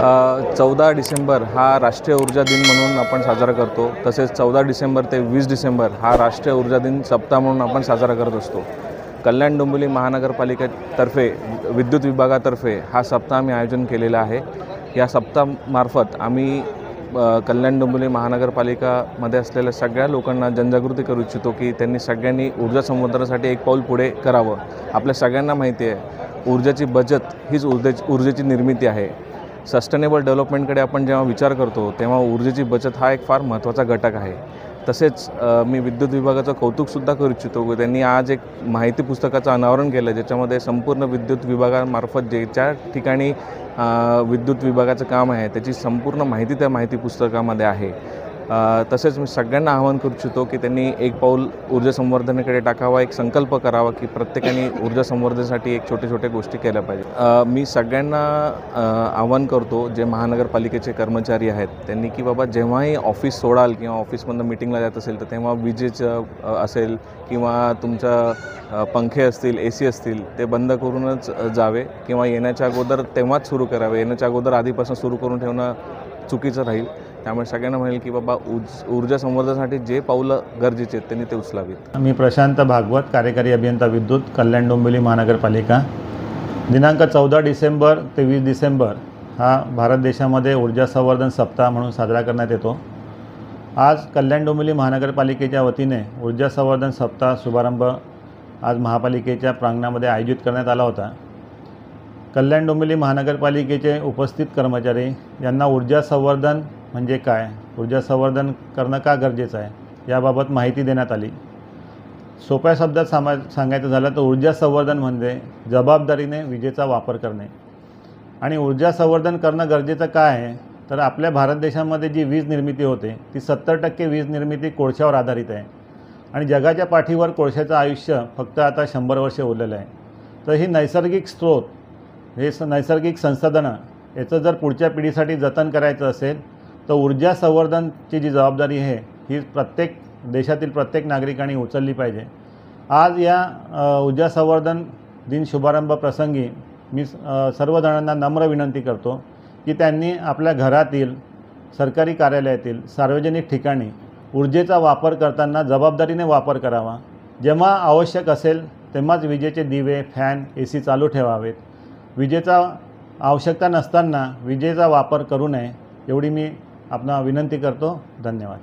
14 डिसेंबर हा राष्ट्रीय ऊर्जा दिन म्हणून आपण साजरा करतो। तसेच 14 डिसेंबर ते 20 डिसेंबर हा राष्ट्रीय ऊर्जा दिन सप्ताह म्हणून आपण साजरा करत असतो। कल्याण डोंबिवली महानगरपालिकेतर्फे विद्युत विभागातर्फे हा सप्ताह आम्ही आयोजन केलेला आहे। या सप्ताहामार्फत आम्ही कल्याण डोंबिवली महानगरपालिकामध्ये असलेल्या सगळ्या लोकांना जनजागृती करू इच्छितो की त्यांनी सगळ्यांनी ऊर्जा संवर्धनासाठी एक पाऊल पुढे करावं। आपल्या सगळ्यांना माहिती आहे ऊर्जेची बचत हीच ऊर्जेची निर्मिती आहे। सस्टेनेबल डेव्हलपमेंटकडे आपण जेव्हा विचार करतो तेव्हा ऊर्जेची बचत हा एक फार महत्त्वाचा घटक आहे। तसेच मी विद्युत विभागाचं कौतुकसुद्धा करू इच्छितो की त्यांनी आज एक माहिती पुस्तकाचं अनावरण केलं, ज्याच्यामध्ये संपूर्ण विद्युत विभागामार्फत ज्या ठिकाणी विद्युत विभागाचं काम आहे त्याची संपूर्ण माहिती त्या माहिती पुस्तकामध्ये आहे। तसेच मी सगळ्यांना आवाहन करू इच्छितो की त्यांनी एक पाऊल ऊर्जा संवर्धनाकडे टाकावा, एक संकल्प करावा की प्रत्येकाने ऊर्जा संवर्धनासाठी एक छोटे गोष्टी केल्या पाहिजे। मी सगळ्यांना आवाहन करतो जे महानगरपालिकेचे कर्मचारी आहेत त्यांनी की बाबा जेव्हाही ऑफिस सोडाल किंवा ऑफिसमधून मीटिंगला जात असेल तर तेव्हा विजेचं असेल किंवा तुमच्या पंखे असतील, AC असतील ते बंद करूनच जावे किंवा येण्याच्या अगोदर तेव्हाच सुरू करावे। येण्याच्या अगोदर आधीपासून सुरू करून ठेवणं चुकीचं राहील। त्यामुळे सगळ्यांना म्हणेल की बाबा ऊर्जा संवर्धनासाठी जे पावलं गरजेचे आहेत त्यांनी ते उचलावीत। मी प्रशांत भागवत, कार्यकारी अभियंता विद्युत, कल्याण डोंबिवली महानगरपालिका। दिनांक 14 डिसेंबर ते 20 डिसेंबर हा भारत देशामध्ये ऊर्जा संवर्धन सप्ताह म्हणून साजरा करण्यात येतो। आज कल्याण डोंबिवली महानगरपालिकेच्या वतीने ऊर्जा संवर्धन सप्ताह शुभारंभ आज महापालिकेच्या प्रांगणामध्ये आयोजित करण्यात आला होता। कल्याण डोंबिवली महानगरपालिकेचे उपस्थित कर्मचारी यांना ऊर्जा संवर्धन म्हणजे काय, ऊर्जा संवर्धन करणं का गरजेचं आहे याबाबत माहिती देण्यात आली। सोप्या शब्दात सांगायचं झालं तर ऊर्जा संवर्धन म्हणजे जबाबदारीने विजेचा वापर करणे। आणि ऊर्जा संवर्धन करणं गरजेचं काय आहे तर आपल्या भारत देशामध्ये जी वीज निर्मिती होते ती 70% वीज निर्मिती कोळशावर आधारित आहे आणि जगाच्या पाठीवर कोळशाचं आयुष्य फक्त आता 100 वर्षे उरलेलं आहे। तर ही नैसर्गिक स्रोत, हे नैसर्गिक संसाधनं याचं जर पुढच्या पिढीसाठी जतन करायचं असेल तर ऊर्जा संवर्धनची जी जबाबदारी आहे ही प्रत्येक देशातील प्रत्येक नागरिकांनी उचलली पाहिजे। आज या ऊर्जा संवर्धन दिन शुभारंभ प्रसंगी मी सर्वजणांना नम्र विनंती करतो की त्यांनी आपल्या घरातील, सरकारी कार्यालयातील, सार्वजनिक ठिकाणी ऊर्जेचा वापर करताना जबाबदारीने वापर करावा। जेव्हा आवश्यक असेल तेव्हाच विजेचे दिवे, फॅन, AC चालू ठेवावेत। विजेचा आवश्यकता नसताना विजेचा वापर करू नये एवढी मी आपणाला विनंती करतो। धन्यवाद।